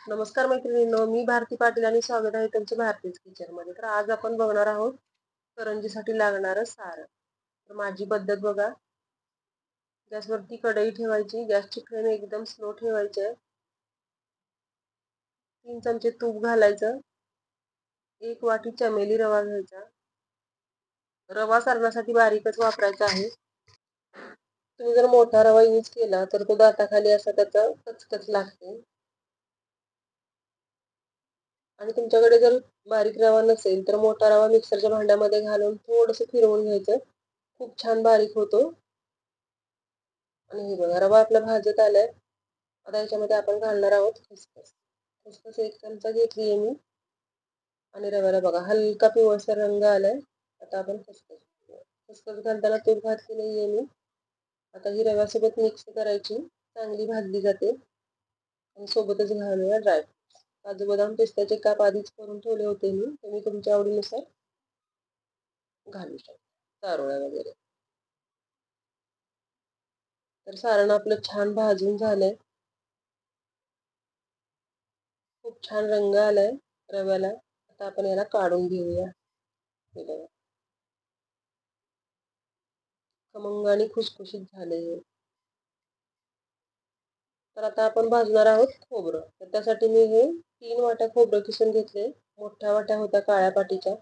नमस्कार मैत्रिणींनो, मी भारती पाटील आणि स्वागत आहे तुमचं भारतीज किचनमध्ये. तर आज आपण बघणार आहोत करंजीसाठी लागणारं सारण. तर माझी पद्धत बघा. गॅसवरती कढई ठेवायची, गॅसची फ्लेम एकदम स्लो ठेवायची आहे. 3 चमचे तूप घालायचं. 1 वाटी चमेली रवा घ्यायचा. रवा सारणासाठी बारीकच वापरायचा आहे. तुम्ही जर मोठा रवा यूज केला तर तो दाताखाली असा त्याचा कचकच लागते. आणि तुमच्याकडे जर बारीक रवा नसेल तर मोठा रवा मिक्सरच्या भांड्यामध्ये घालून थोडंसं फिरवून घ्यायचं. खूप छान बारीक होतो. आणि हे बघा, रवा आपला भाजत आलाय. आता याच्यामध्ये आपण घालणार आहोत खसखस. खसखस 1 चमचा घेतली आहे मी. आणि रव्याला बघा हलका पिवळसर रंग आलाय. आता आपण खसखस घालताना तूप घातली नाहीये मी. आता ही रव्यासोबत मिक्स करायची, चांगली भाजली जाते. आणि सोबतच घालूया ड्रायफ्रुट्स. काजू बदाम पिस्त्याचे काप आधीच करून ठेवले होते मी. तुम्ही तुमच्या आवडीनुसार घालू शकता, चारोळ्या वगैरे. तर सारण आपलं छान भाजून झालंय. खूप छान रंग आलाय रव्याला. आता आपण याला काढून घेऊया. हे बघा, खमंग आणि खुसखुशीत झाले. तर आता आपण भाजणार आहोत खोबरं. तर त्यासाठी मी हे 3 वाट्या खोबरं किसून घेतले. मोठ्या वाट्या होत्या काळ्या पाटीच्या.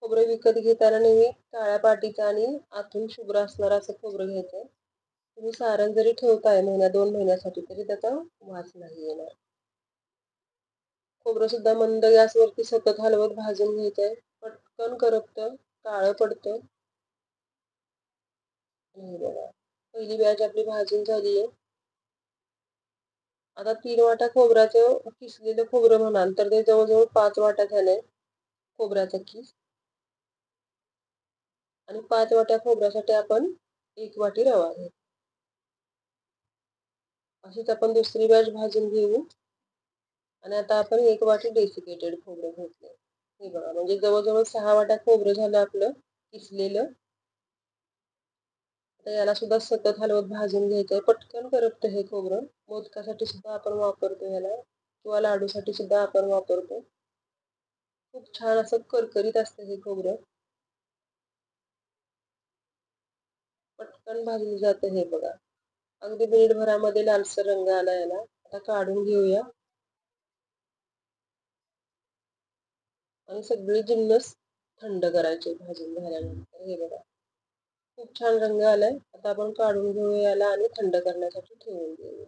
खोबरं विकत घेताना नेहमी काळ्या पाटीचं आणि आतून शुभ्र असणारं असं खोबरं घ्यायचं. तुम्ही सारण जरी ठेवताय 1-2 महिन्यासाठी तरी त्याचा वास नाही येणार. खोबरं सुद्धा मंद गॅसवरती सतत हलवत भाजून घ्यायचंय. पटकन करपतं, काळं पडतं. हे बघा, पहिली बॅच आपली भाजून झाली आहे. आता 3 वाट्या खोबऱ्याचं किसलेलं खोबरं म्हणाल तर ते जवळजवळ 5 वाट्या झालंय खोबऱ्याचा किस. आणि 5 वाट्या खोबऱ्यासाठी आपण 1 वाटी रवा घेऊ. अशीच आपण दुसरी बॅच भाजून घेऊ. आणि आता आपण 1 वाटी डेसिकेटेड खोबरं घेतलं. हे बघा, म्हणजे जवळजवळ 6 वाट्या खोबरं झालं आपलं किसलेलं. आता याला सुद्धा सतत हलवत भाजून घ्यायचंय. पटकन करपतं हे खोबरं. मोदकासाठी सुद्धा आपण वापरतो याला, किंवा लाडूसाठी सुद्धा आपण वापरतो. खूप छान असं करकरीत असतं हे खोबरं. पटकन भाजलं जातं हे बघा. अगदी मिनिटभरामध्ये लालसर रंग आला याला. आता काढून घेऊया. आणि सगळे जिन्नस थंड करायचे भाजून झाल्यानंतर. हे बघा, खूप छान रंग आलाय. आता आपण काढून घेऊया याला आणि थंड करण्यासाठी ठेवून देऊया.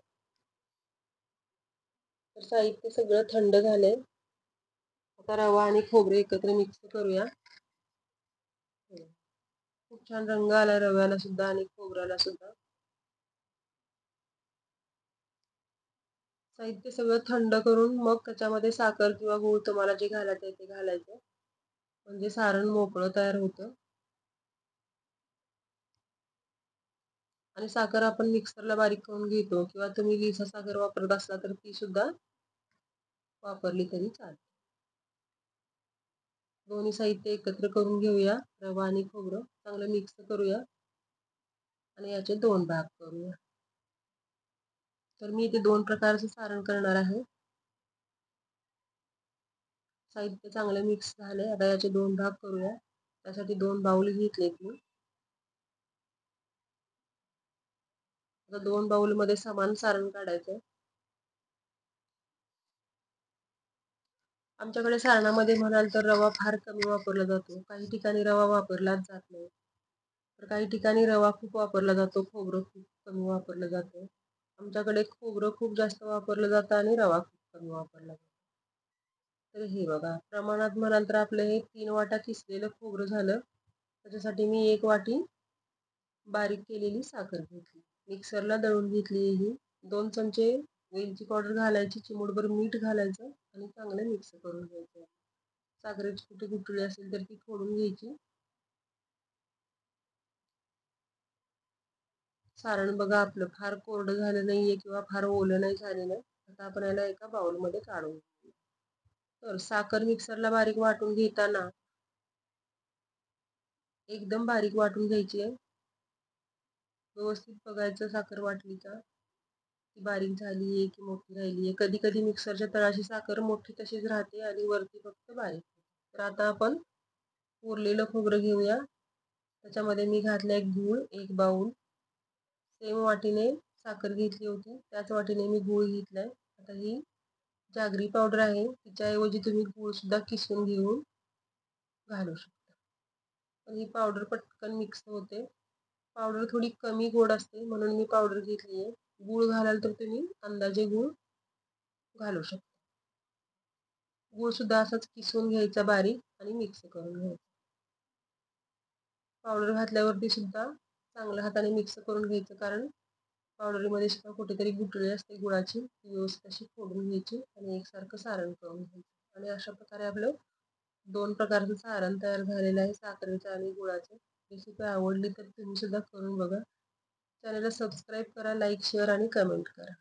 तर साहित्य सगळं थंड झालंय. आता रवा आणि खोबरे एकत्र मिक्स करूया. खूप छान रंग आलाय रव्याला सुद्धा आणि खोबऱ्याला सुद्धा. साहित्य सगळं थंड करून मग त्याच्यामध्ये साखर किंवा गूळ तुम्हाला जे घालायचं आहे ते घालायचं. म्हणजे सारण मोकळं तयार होतं. आणि साखर आपण मिक्सरला बारीक करून घेतो, किंवा तुम्ही लिसा साखर वापरत असला तर ती सुद्धा वापरली तरी चालेल. दोन्ही साहित्य एकत्र करून घेऊया. रवा आणि खोबरं चांगलं मिक्स करूया. आणि याचे 2 भाग करूया. तर मी इथे 2 प्रकारचं सारण करणार आहे. साहित्य चांगलं मिक्स झालंय. आता याचे 2 भाग करूया. त्यासाठी 2 बाउल घेतलेत मी. आता 2 बाउलमध्ये समान सारण काढायचं. आमच्याकडे सारणामध्ये म्हणाल तर रवा फार कमी वापरला जातो. काही ठिकाणी रवा वापरलाच जात नाही. तर काही ठिकाणी रवा खूप वापरला जातो, खोबरं खूप कमी वापरलं जातं. आमच्याकडे खोबरं खूप जास्त वापरलं जातं आणि रवा खूप कमी वापरला जातो. तर हे बघा, प्रमाणात म्हणाल तर आपलं हे 3 वाट्या किसलेलं खोबरं झालं. त्याच्यासाठी मी 1 वाटी बारीक केलेली साखर घेतली. मिक्सरला दळून घेतली ही. 2 चमचे वेलची पावडर घालायची, चिमूटभर मीठ घालायचं आणि चांगलं मिक्स करून घ्यायचं. साखरेची कुठे गुठळी असेल तर ती फोडून घ्यायची. सारण बघा आपलं फार कोरडं झालं नाहीये किंवा फार ओलं नाही झालेलं. आता आपण याला एका बाउलमध्ये काढून घेऊ. तर साखर मिक्सरला बारीक वाटून घेताना एकदम बारीक वाटून घ्यायची आहे. व्यवस्थित बघायचं साखर वाटली का. ती बारीक झाली आहे की मोठी राहिली आहे. कधी कधी मिक्सरच्या तळाशी साखर मोठी तशीच राहते आणि वरती फक्त बारीक. तर आता आपण उरलेलं खोबरं घेऊया. त्याच्यामध्ये मी घातलं एक गूळ, 1 बाऊल. सेम वाटीने साखर घेतली होती, त्याच वाटीने मी गूळ घेतलाय. आता ही जागरी पावडर आहे, तिच्याऐवजी तुम्ही गूळ सुद्धा किसून घेऊन घालू शकता. पण ही पावडर पटकन मिक्स होते. पावडर थोडी कमी गोड असते म्हणून मी पावडर घेतली आहे. गूळ घालाल तर तुम्ही अंदाजे गूळ घालू शकता. गूळ सुद्धा असाच किसून घ्यायचा बारीक आणि मिक्स करून घ्यायचा. पावडर घातल्यावरती सुद्धा चांगल्या हाताने मिक्स करून घ्यायचं, कारण पावडरीमध्ये सुद्धा कुठेतरी गुठळी असते गुळाची, व्यवस्थित अशी फोडून घ्यायची आणि एकसारखं सारण करून घ्यायचं. आणि अशा प्रकारे आपलं 2 प्रकारचं सारण तयार झालेलं आहे, साखरेचं आणि गुळाचं. रेसिपी आवडली तर तुम्ही सुद्धा करून बघा. चॅनलला सबस्क्राईब करा, लाईक, शेअर आणि कमेंट करा.